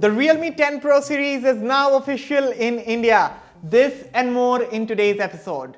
The Realme 10 Pro series is now official in India. This and more in today's episode.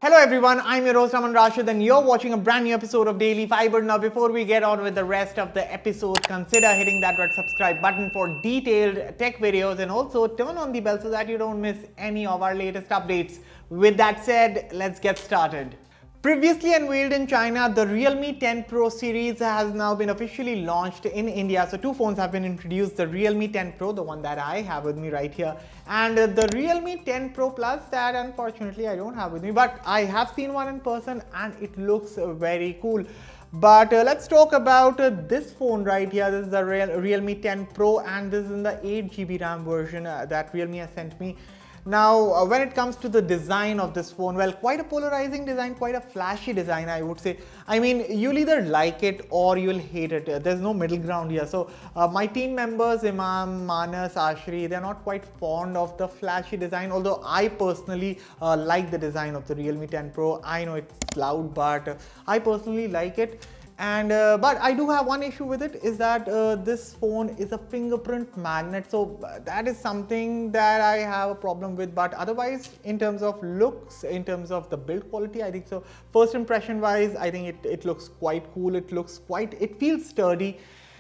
Hello everyone, I'm your host Raman Rashid and you're watching a brand new episode of Daily Fiber. Now before we get on with the rest of the episode, consider hitting that red subscribe button for detailed tech videos and also turn on the bell so that you don't miss any of our latest updates. With that said, let's get started. Previously unveiled in China, the Realme 10 Pro series has now been officially launched in India. So two phones have been introduced, the Realme 10 Pro, the one that I have with me right here, and the Realme 10 Pro Plus that unfortunately I don't have with me, but I have seen one in person and it looks very cool. But let's talk about this phone right here. This is the Realme 10 Pro and this is in the 8GB RAM version that Realme has sent me. Now, when it comes to the design of this phone, well, quite a polarizing design, quite a flashy design, I would say. I mean, you'll either like it or you'll hate it. There's no middle ground here. So, my team members, Imam, Manas, Ashri, they're not quite fond of the flashy design, although I personally like the design of the Realme 10 Pro. I know it's loud, but I personally like it. And but I do have one issue with it, is that this phone is a fingerprint magnet, so that is something that I have a problem with. But otherwise, in terms of looks, in terms of the build quality, I think so. First impression wise, I think it looks quite cool. It feels sturdy.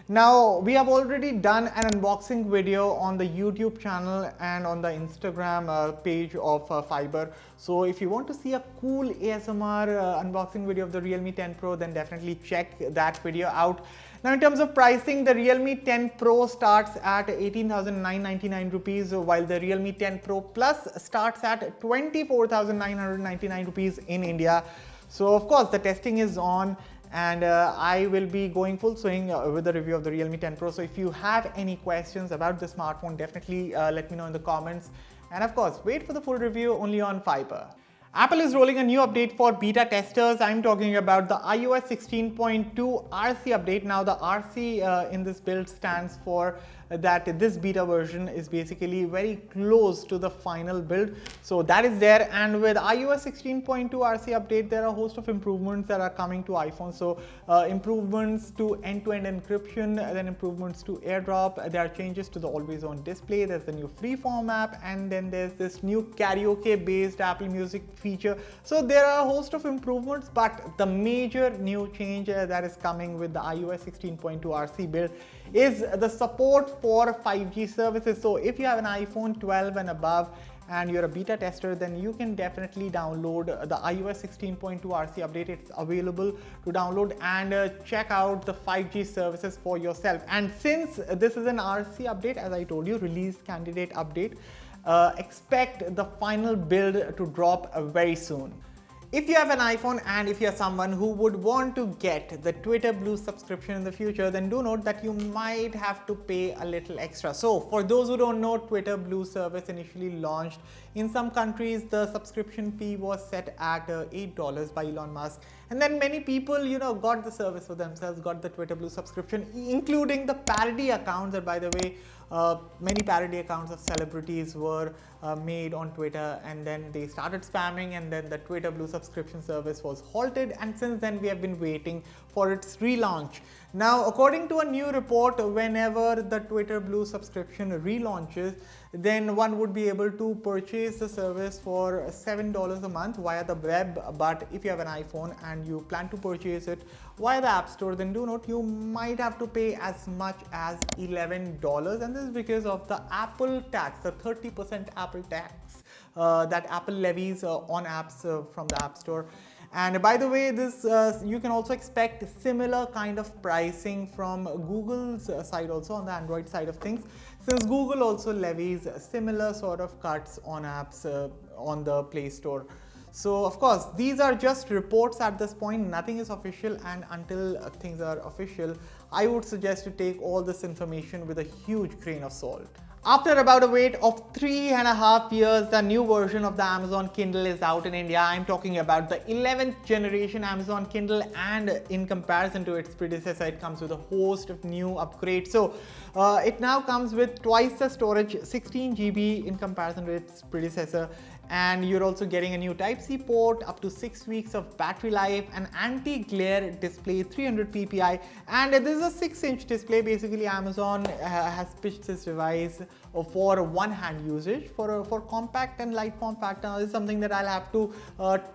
Now, we have already done an unboxing video on the YouTube channel and on the Instagram page of Fiiber. So if you want to see a cool ASMR unboxing video of the Realme 10 Pro, then definitely check that video out. Now, in terms of pricing, the Realme 10 Pro starts at 18,999 rupees, while the Realme 10 Pro Plus starts at 24,999 rupees in India. So of course, the testing is on. And I will be going full swing with the review of the Realme 10 Pro. So if you have any questions about the smartphone, definitely let me know in the comments. And of course, wait for the full review only on Fiiber. Apple is rolling a new update for beta testers. I'm talking about the iOS 16.2 RC update. Now the RC in this build stands for that this beta version is basically very close to the final build. So that is there, and with iOS 16.2 RC update, there are a host of improvements that are coming to iPhone. So improvements to end-to-end encryption, then improvements to AirDrop, there are changes to the always-on display, there's the new Freeform app, and then there's this new karaoke-based Apple Music feature. So there are a host of improvements, but the major new change that is coming with the iOS 16.2 RC build is the support for 5G services. So if you have an iPhone 12 and above and you're a beta tester, then you can definitely download the iOS 16.2 RC update. It's available to download and check out the 5G services for yourself. And since this is an RC update, as I told you, release candidate update, expect the final build to drop very soon. If you have an iPhone and if you're someone who would want to get the Twitter Blue subscription in the future, then do note that you might have to pay a little extra. So for those who don't know, Twitter Blue service initially launched. In some countries, the subscription fee was set at $8 by Elon Musk. And then many people, got the service for themselves, got the Twitter Blue subscription, including the parody accounts. And by the way, many parody accounts of celebrities were made on Twitter, and then they started spamming, and then the Twitter Blue subscription service was halted, and since then we have been waiting for its relaunch. Now, according to a new report, whenever the Twitter Blue subscription relaunches, then one would be able to purchase the service for $7 a month via the web. But if you have an iPhone and you plan to purchase it via the App Store, then do note you might have to pay as much as $11, and this is because of the Apple tax, the 30% Apple tax that Apple levies on apps from the App Store. And by the way, this you can also expect similar kind of pricing from Google's side also on the Android side of things, since Google also levies similar sort of cuts on apps on the Play Store. So of course, these are just reports at this point, nothing is official, and until things are official, I would suggest to take all this information with a huge grain of salt. After about a wait of 3.5 years, the new version of the Amazon Kindle is out in India. I'm talking about the 11th generation Amazon Kindle, and in comparison to its predecessor, it comes with a host of new upgrades. So it now comes with twice the storage, 16 GB in comparison to its predecessor, And you're also getting a new Type-C port, up to 6 weeks of battery life, an anti-glare display, 300 ppi, and this is a 6-inch display. Basically, Amazon has pitched this device for one-hand usage, for compact and light form factor. Now, this is something that I'll have to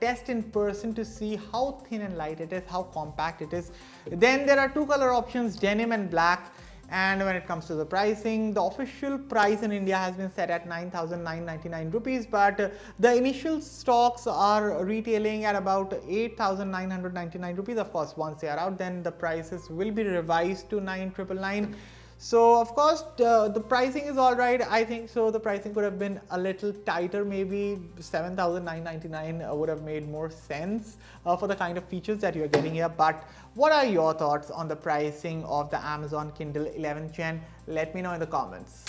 test in person to see how thin and light it is, how compact it is. Then there are two color options, denim and black. And when it comes to the pricing, the official price in India has been set at 9,999 rupees, but the initial stocks are retailing at about 8,999 rupees. Of course, once they are out, then the prices will be revised to 9,999. So of course the pricing is all right. I think so the pricing could have been a little tighter, maybe 7,999 would have made more sense for the kind of features that you're getting here. But what are your thoughts on the pricing of the Amazon Kindle 11th Gen? Let me know in the comments.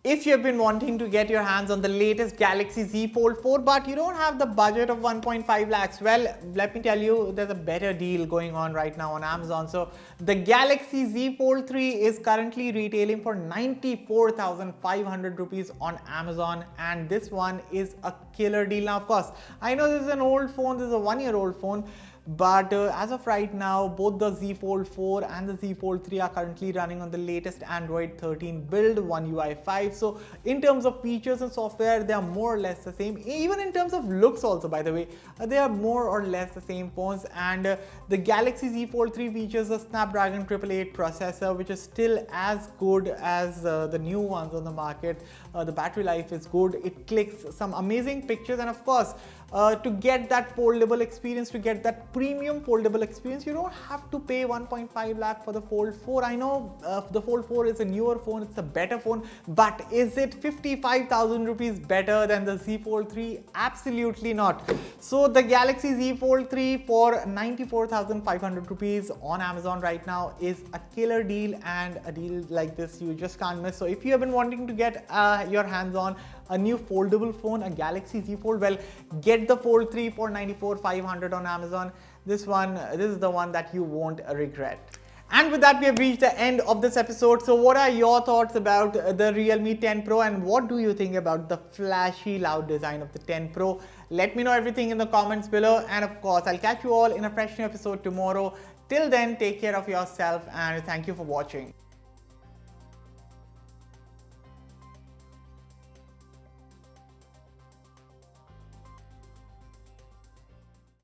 If you have been wanting to get your hands on the latest Galaxy Z Fold 4 but you don't have the budget of 1.5 lakhs, well, let me tell you, there's a better deal going on right now on Amazon. So the Galaxy Z Fold 3 is currently retailing for 94,500 rupees on Amazon, and this one is a killer deal. Now, of course, I know this is an old phone, this is a 1-year-old phone, but as of right now, both the Z Fold 4 and the Z Fold 3 are currently running on the latest Android 13 build, One UI 5. So in terms of features and software, they are more or less the same. Even in terms of looks also, by the way, they are more or less the same phones. And the Galaxy Z Fold 3 features a Snapdragon 888 processor, which is still as good as the new ones on the market. The battery life is good. It clicks some amazing pictures, and of course, to get that foldable experience, to get that premium foldable experience, you don't have to pay 1.5 lakh for the Fold 4. I know the Fold 4 is a newer phone, it's a better phone, but is it 55,000 rupees better than the Z Fold 3? Absolutely not. So the Galaxy Z Fold 3 for 94,500 rupees on Amazon right now is a killer deal, and a deal like this you just can't miss. So if you have been wanting to get your hands on a new foldable phone, a Galaxy Z Fold, well, get the Fold 3 for 94,500 on Amazon. This is the one that you won't regret. And with that, we have reached the end of this episode. So what are your thoughts about the Realme 10 Pro, and what do you think about the flashy, loud design of the 10 Pro? Let me know everything in the comments below, and of course, I'll catch you all in a fresh new episode tomorrow. Till then, take care of yourself, and thank you for watching.